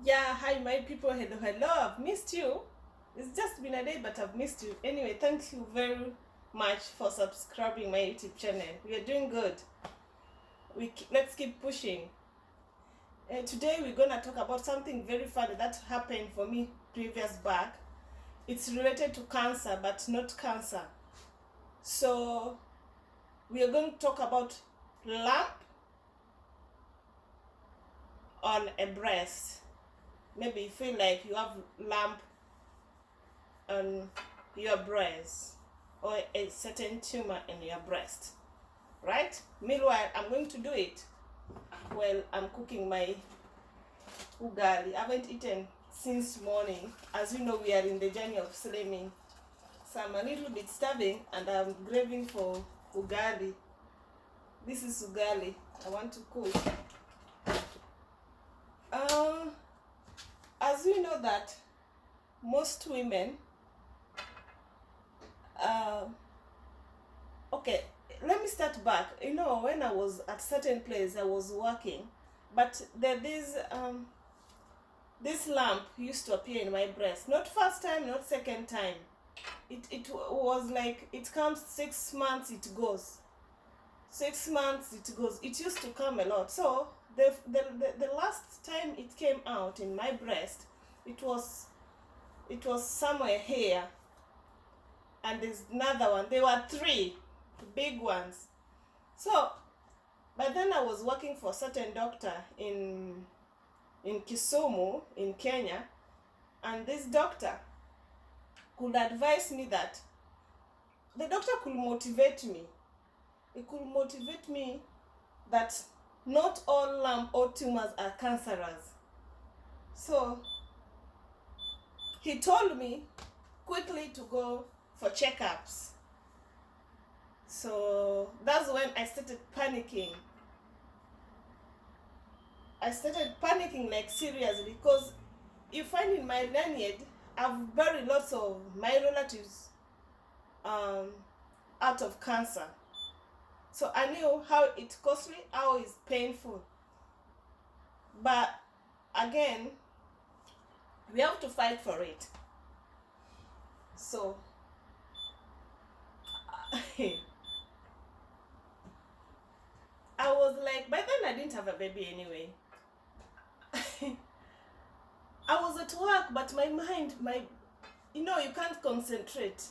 Yeah, hi my people, hello, I've missed you. It's just been a day, but I've missed you. Anyway, thank you very much for subscribing my YouTube channel. We are doing good. Let's keep pushing. Today we're gonna talk about something very funny that happened for me previous back. It's related to cancer, but not cancer. So we are going to talk about lump on a breast. Maybe you feel like you have lump on your breast or a certain tumor in your breast, right? Meanwhile, I'm going to do it while I'm cooking my ugali. I haven't eaten since morning. As you know, we are in the journey of slimming, so I'm a little bit starving and I'm craving for ugali. This is ugali I want to cook. uh, as you know that most women, uh, okay, let me start back. You know, when I was at certain place, I was working, but this lump used to appear in my breast. Not first time, not second time. It was like it comes 6 months, it goes. 6 months, it goes. It used to come a lot. So the last time it came out in my breast, it was somewhere here, and there's another one. There were three big ones. So but then I was working for a certain doctor in Kisumu in Kenya, and this doctor could advise me that the doctor could motivate me. He could motivate me that not all lump or tumors are cancerous. So he told me quickly to go for checkups. So that's when I started panicking. I started panicking like seriously, because you find in my lineage I've buried lots of my relatives um, out of cancer. So I knew how it's costly, how it's painful. But again, we have to fight for it. So I was like, by then I didn't have a baby anyway. I was at work, but my mind, you can't concentrate.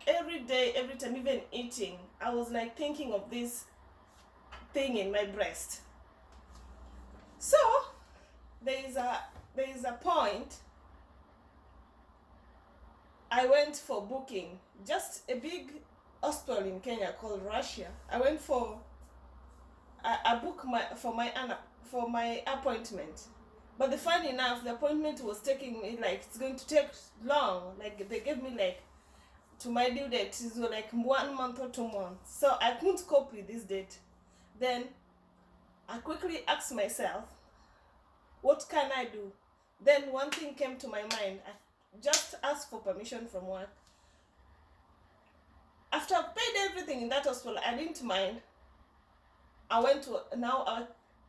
Every day, every time, even eating, I was like thinking of this thing in my breast. So there is a point I went for booking, just a big hospital in Kenya called Russia. I went for I booked for my appointment. But the funny enough, the appointment was taking me like it's going to take long. Like they gave me like to my due date is like 1 month or 2 months. So I couldn't cope with this date. Then I quickly asked myself, what can I do? Then one thing came to my mind. I just asked for permission from work. After I paid everything in that hospital, I didn't mind. I went to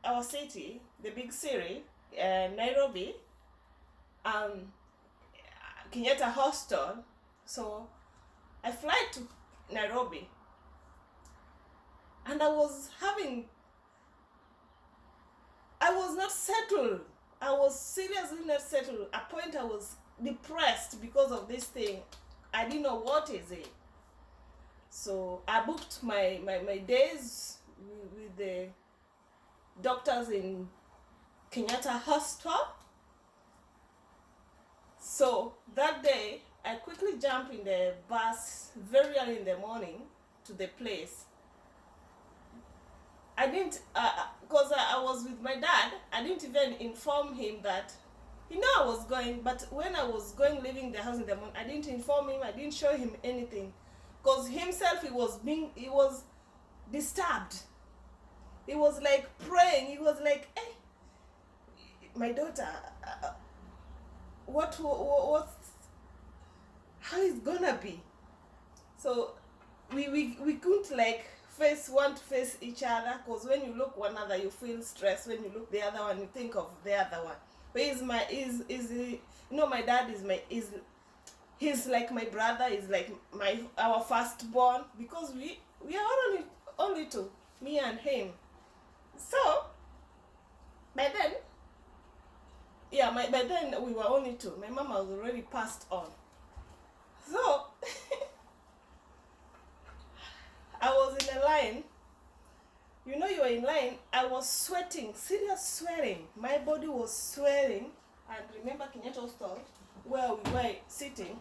our city, the big city, Nairobi, Kenyatta Hostel. So I fly to Nairobi, and I was not settled. I was seriously not settled. At a point I was depressed because of this thing. I didn't know what is it. So I booked my days with the doctors in Kenyatta Hospital. So that day, I quickly jumped in the bus very early in the morning to the place. I didn't, because I was with my dad, I didn't even inform him that, I was going, but when I was going, leaving the house in the morning, I didn't inform him, I didn't show him anything. Because himself, he was disturbed. He was like praying, he was like, hey, my daughter, how is gonna be? So we couldn't like want to face each other, because when you look one another you feel stress, when you look the other one you think of the other one. My dad is he's like my brother, is like our firstborn, because we are only two, me and him. So by then, by then we were only two. My mom was already passed on. So I was in a line. You know, you were in line. I was sweating, serious sweating. My body was sweating. And remember Kenyatta Hostel, where we were sitting,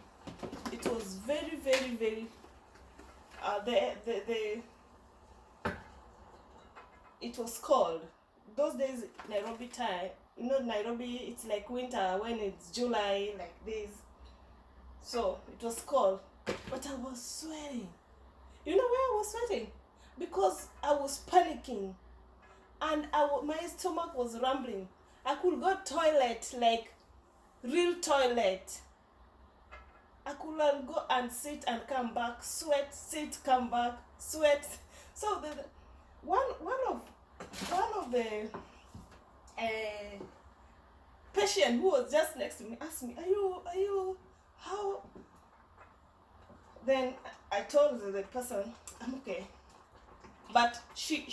it was very, very, very, it was cold. Those days, Nairobi time, Nairobi, it's like winter when it's July, like this. So it was cold, but I was sweating. You know why I was sweating? Because I was panicking, and my stomach was rumbling. I could go toilet, like real toilet. I could go and sit and come back, sweat, sit, come back, sweat. So one of the patient who was just next to me asked me, "Are you how?" Then I told the person, "I'm okay." But she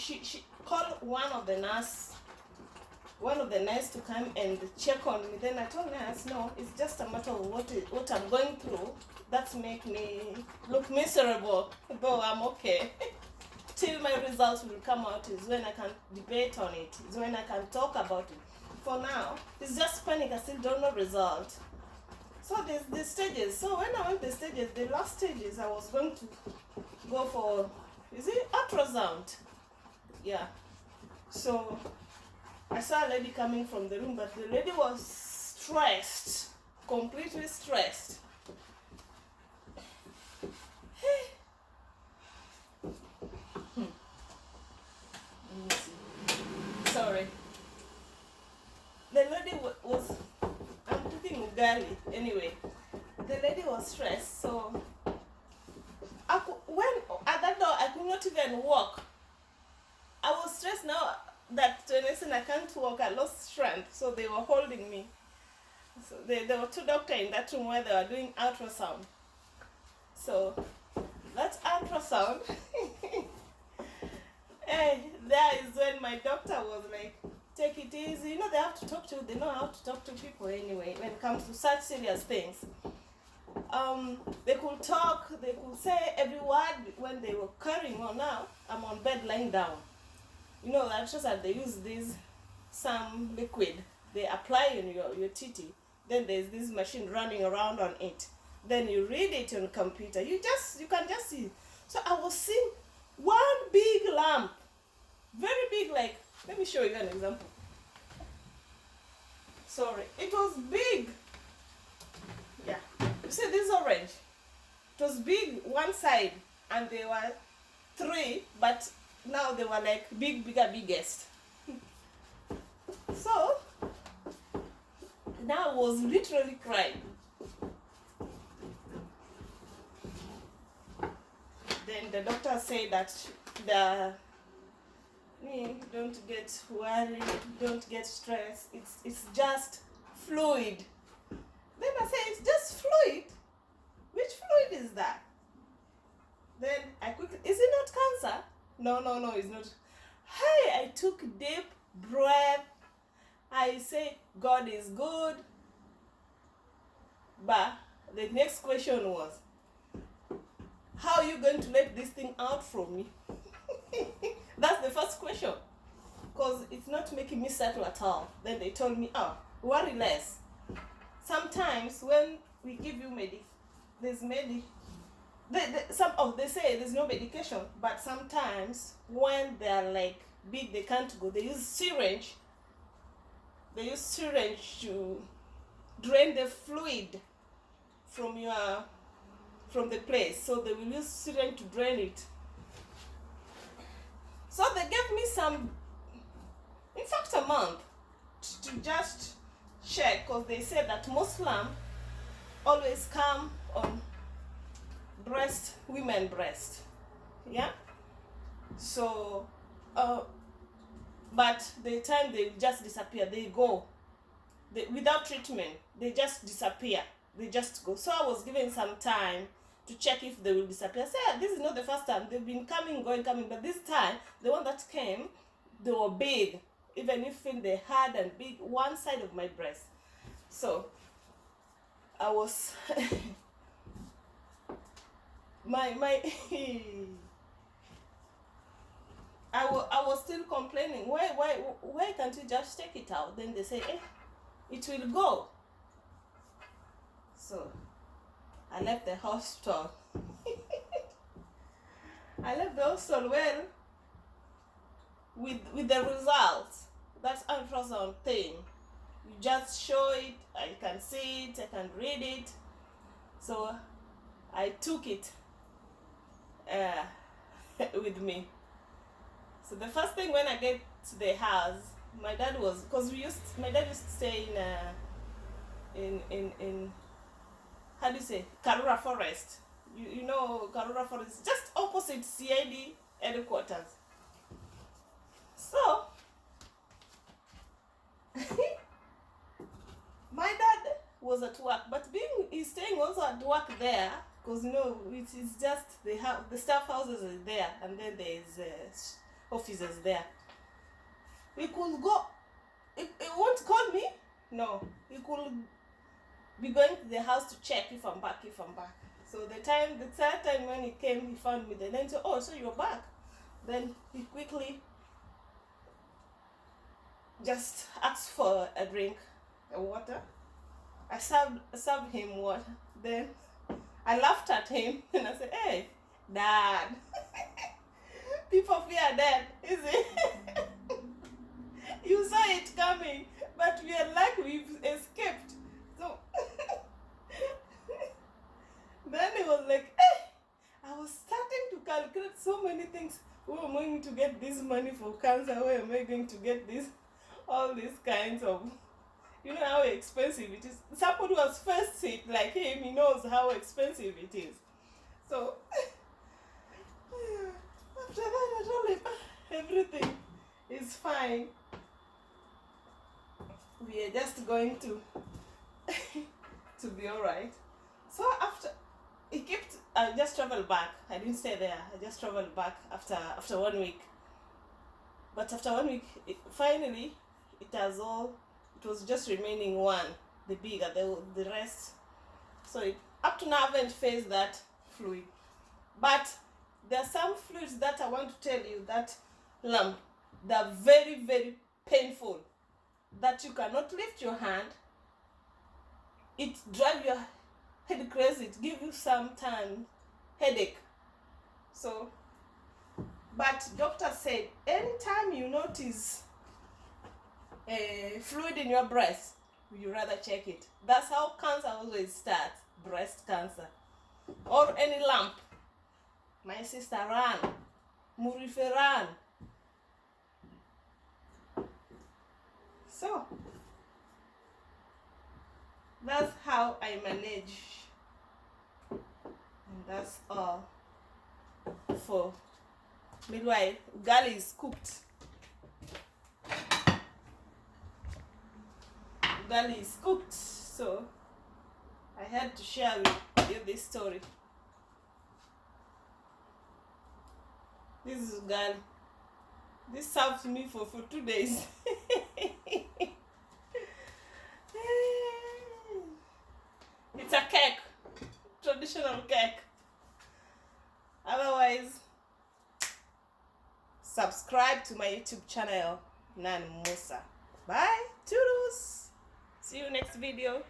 called one of the nurse to come and check on me. Then I told the nurse, "No, it's just a matter of what I'm going through. That's make me look miserable, though I'm okay." Till my results will come out is when I can debate on it, is when I can talk about it. For now, it's just panic. I still don't know result. So there's the stages. So when I went the stages, the last stages, I was going to go for, is it ultrasound? Yeah. So I saw a lady coming from the room, but the lady was stressed, completely stressed. Sorry. The lady was, I'm cooking ugali anyway. The lady was stressed, so when at that door I could not even walk. I was stressed now that when I said I can't walk, I lost strength, so they were holding me. So there were two doctors in that room where they were doing ultrasound. So that ultrasound, there is when my doctor was like, "Take it easy." They have to talk to, they know how to talk to people anyway when it comes to such serious things. They could talk, they could say every word when they were carrying on. Now I'm on bed lying down. The ultrasound, they use some liquid they apply in your titty. Then there's this machine running around on it. Then you read it on computer. You can just see. So I was seeing one big lump, very big. Like, let me show you an example. Sorry, it was big. Yeah, you see this orange? It was big one side, and there were three, but now they were like biggest. So now I was literally crying. Then the doctor said that don't get worried, don't get stressed. It's just fluid. Then I said, "It's just fluid? Which fluid is that?" Then I quickly, "Is it not cancer?" No, it's not. Hey, I took deep breath. I say, "God is good." But the next question was, "How are you going to let this thing out from me?" That's the first question, because it's not making me settle at all. Then they told me, "Oh, worry less. Sometimes when we give you they say there's no medication, but sometimes when they're like big, they can't go. They use syringe to drain the fluid from the place. So they will use syringe to drain it." So they gave me in fact, a month to just check, because they said that most lump always come on women breast. Yeah. So, but the time they just disappear, they go. without treatment, they just disappear. They just go. So I was given some time to check if they will disappear. I said, this is not the first time. They've been coming, going, coming. But this time, the one that came, they were big. Even if they had and big, one side of my breast. So I was I was still complaining. Why can't you just take it out? Then they say, it will go. So I left the hospital. I left the hospital well with the results. That ultrasound thing. You just show it, I can see it, I can read it. So I took it with me. So the first thing when I get to the house, my dad was, because my dad used to stay in how do you say, Karura Forest. You know Karura Forest, just opposite CID headquarters. So my dad was at work, but he's staying also at work there, because it is just the staff houses are there, and then there's offices there. He could go. He won't call me. No, he could be going to the house to check if I'm back. So the third time when he came, he found me. Then he said, "Oh, so you're back?" Then he quickly just asked for a drink, a water. I served him water. Then I laughed at him and I said, "Hey, Dad, people fear death, is it? You saw it coming, but we are like we've escaped." So then he was like, I was starting to calculate so many things. Where am I going to get this money for cancer? Where am I going to get this? All these kinds of, you know how expensive it is. Somebody who has first hit like him, he knows how expensive it is. So after that, I told him everything is fine. We are just going to be alright. So after I just traveled back. I didn't stay there. I just traveled back after 1 week. But after 1 week, finally, it was just remaining one, the bigger, the rest. So up to now, I haven't faced that fluid. But there are some fluids that I want to tell you that lump, they're very, very painful. That you cannot lift your hand. It drives your head crazy. It gives you sometimes headache. So, but doctor said anytime you notice a fluid in your breast, you rather check it. That's how cancer always starts, breast cancer. Or any lump. My sister ran. Murife ran. So, that's how I manage. And that's all for midwife. Ugali is cooked. Ugali is cooked. So, I had to share with you this story. This is ugali. This served me for 2 days. It's a cake, traditional cake. Otherwise, subscribe to my YouTube channel, Nan Musa. Bye, toodles. See you next video.